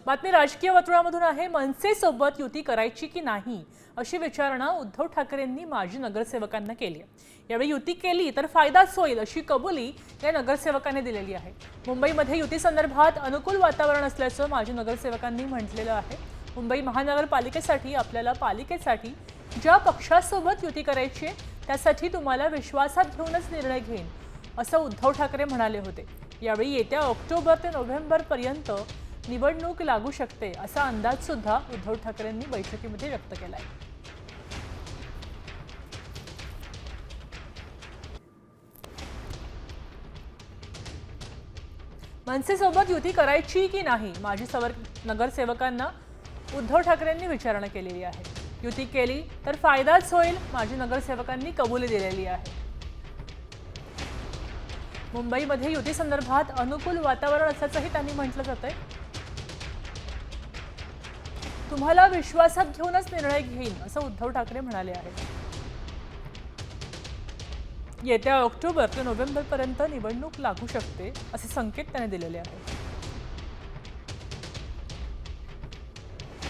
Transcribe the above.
बातमी राजकीय वर्तुळामधून आहे। मनसेसोबत युती करायची की नाही अशी विचारणा उद्धव ठाकरेंनी माजी नगरसेवकांना केली आहे। यावेळी युती केली तर फायदाच होईल अशी कबुली या नगरसेवकांनी दिलेली आहे। मुंबईमध्ये युती संदर्भात अनुकूल वातावरण असल्याचं माजी नगरसेवकांनी म्हटलेलं आहे। मुंबई महानगरपालिकेसाठी आपल्याला पालिकेसाठी ज्या पक्षासोबत युती करायची त्यासाठी तुम्हाला विश्वासात घेऊनच निर्णय घेईन असं उद्धव ठाकरे म्हणाले होते। यावेळी येत्या ऑक्टोबर ते नोव्हेंबर पर्यंत निवडणूक लागू शकते असा अंदाज सुद्धा उद्धव ठाकरेंनी बैठकीमध्ये व्यक्त केला आहे। मनसेसोबत युती करायची की नाही माजी नगरसेवकांना उद्धव ठाकरेंनी विचारणा केलेली आहे। युती केली तर फायदाच होईल माजी नगरसेवकांनी कबुली दिलेली आहे। मुंबईमध्ये युती संदर्भात अनुकूल वातावरण असल्याचंही त्यांनी म्हटलं जातंय। तुम्हाला विश्वासात घेऊनच निर्णय घेईन असं उद्धव ठाकरे म्हणाले आहेत। येत्या ऑक्टोबर ते नोव्हेंबर पर्यंत निवडणूक लागू शकते असे संकेत त्यांनी दिलेले आहेत।